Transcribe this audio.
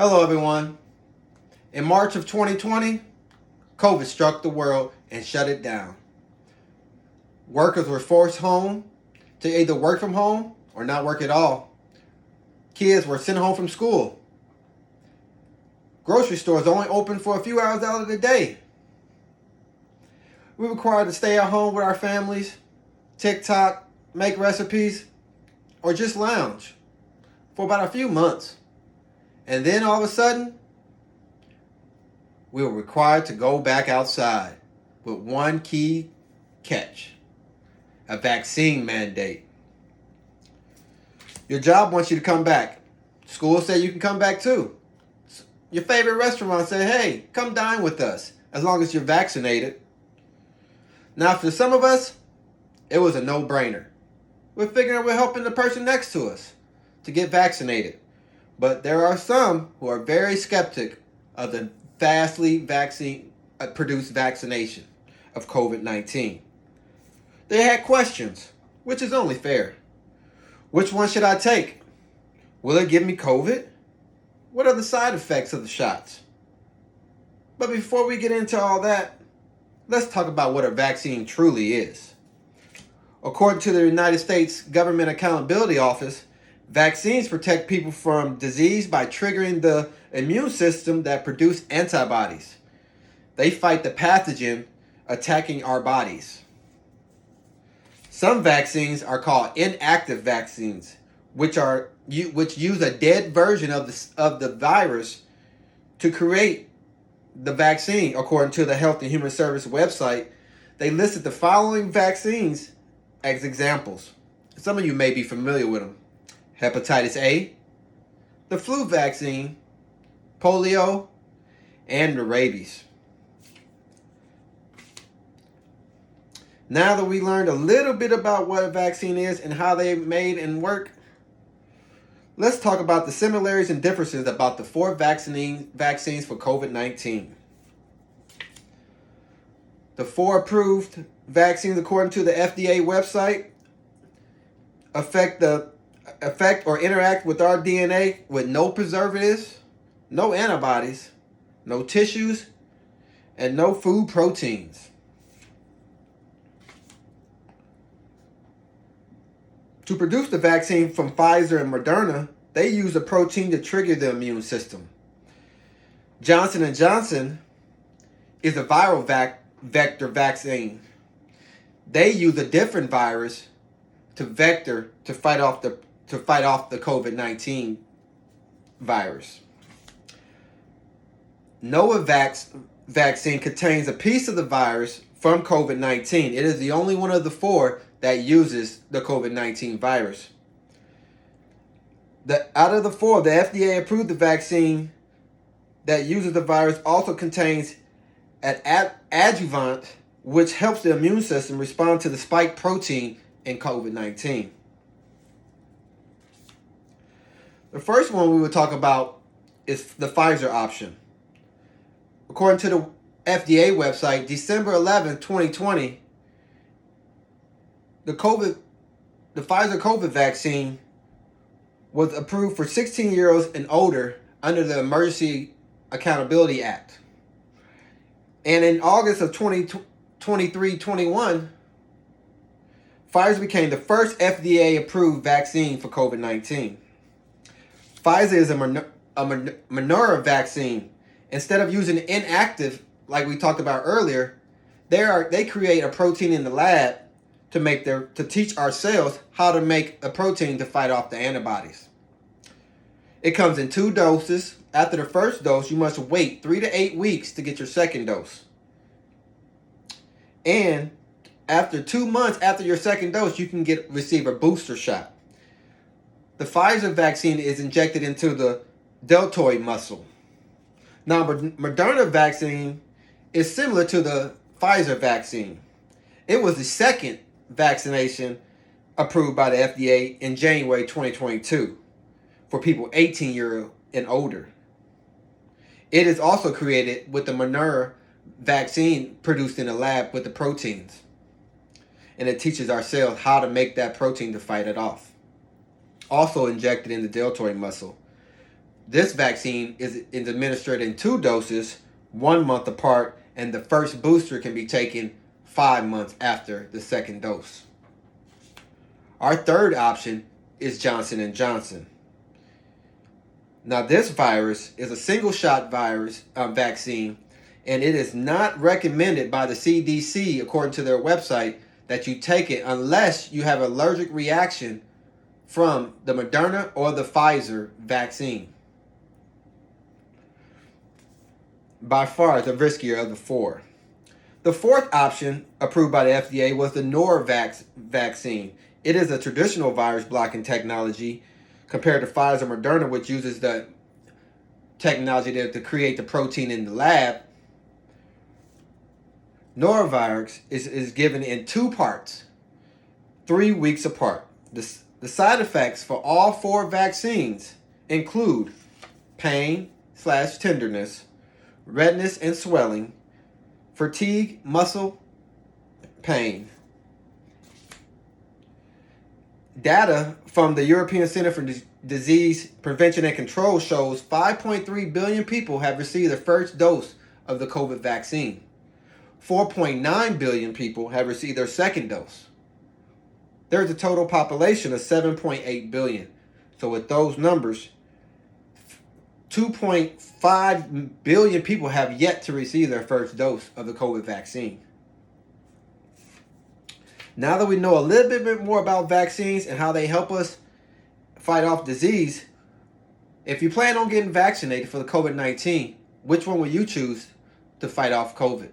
Hello, everyone. In March of 2020, COVID struck the world and shut it down. Workers were forced home to either work from home or not work at all. Kids were sent home from school. Grocery stores only opened for a few hours out of the day. We were required to stay at home with our families, TikTok, make recipes, or just lounge for about a few months. And then all of a sudden, we were required to go back outside with one key catch: a vaccine mandate. Your job wants you to come back. School said you can come back too. Your favorite restaurant said, hey, come dine with us as long as you're vaccinated. Now, for some of us, it was a no-brainer. We're figuring we're helping the person next to us to get vaccinated. But there are some who are very skeptic of the fastly produced vaccination of COVID-19. They had questions, which is only fair. Which one should I take? Will it give me COVID? What are the side effects of the shots? But before we get into all that, let's talk about what a vaccine truly is. According to the United States Government Accountability Office, vaccines protect people from disease by triggering the immune system that produces antibodies. They fight the pathogen attacking our bodies. Some vaccines are called inactive vaccines, which use a dead version of the virus to create the vaccine. According to the Health and Human Service website, they listed the following vaccines as examples. Some of you may be familiar with them: hepatitis A, the flu vaccine, polio, and the rabies. Now that we learned a little bit about what a vaccine is and how they made and work, let's talk about the similarities and differences about the four vaccines for COVID-19. The four approved vaccines, according to the FDA website, affect or interact with our DNA with no preservatives, no antibodies, no tissues, and no food proteins. To produce the vaccine from Pfizer and Moderna, they use a protein to trigger the immune system. Johnson & Johnson is a viral vector vaccine. They use a different virus to fight off the COVID-19 virus. Novavax vaccine contains a piece of the virus from COVID-19. It is the only one of the four that uses the COVID-19 virus. Out of the four, the FDA approved the vaccine that uses the virus also contains an adjuvant, which helps the immune system respond to the spike protein in COVID-19. The first one we will talk about is the Pfizer option. According to the FDA website, December 11, 2020, the Pfizer COVID vaccine was approved for 16-year-olds and older under the Emergency Accountability Act. And in August of 2021, Pfizer became the first FDA-approved vaccine for COVID-19. Pfizer is a Moderna vaccine. Instead of using inactive, like we talked about earlier, they create a protein in the lab to teach our cells how to make a protein to fight off the antibodies. It comes in 2 doses. After the first dose, you must wait 3 to 8 weeks to get your second dose. And after 2 months after your second dose, you can receive a booster shot. The Pfizer vaccine is injected into the deltoid muscle. Now, Moderna vaccine is similar to the Pfizer vaccine. It was the second vaccination approved by the FDA in January 2022 for people 18 years and older. It is also created with the Moderna vaccine produced in a lab with the proteins. And it teaches our cells how to make that protein to fight it off. Also injected in the deltoid muscle. This vaccine is administered in 2 doses, 1 month apart, and the first booster can be taken 5 months after the second dose. Our third option is Johnson & Johnson. Now, this virus is a single-shot virus vaccine, and it is not recommended by the CDC, according to their website, that you take it unless you have an allergic reaction from the Moderna or the Pfizer vaccine. By far the riskier of the 4. The fourth option approved by the FDA was the Norvax vaccine. It is a traditional virus blocking technology compared to Pfizer and Moderna, which uses the technology to create the protein in the lab. Norvax is given in 2 parts, 3 weeks apart. The side effects for all 4 vaccines include pain/tenderness, redness and swelling, fatigue, muscle pain. Data from the European Center for Disease Prevention and Control shows 5.3 billion people have received their first dose of the COVID vaccine. 4.9 billion people have received their second dose. There's a total population of 7.8 billion. So with those numbers, 2.5 billion people have yet to receive their first dose of the COVID vaccine. Now that we know a little bit more about vaccines and how they help us fight off disease, if you plan on getting vaccinated for the COVID-19, which one will you choose to fight off COVID?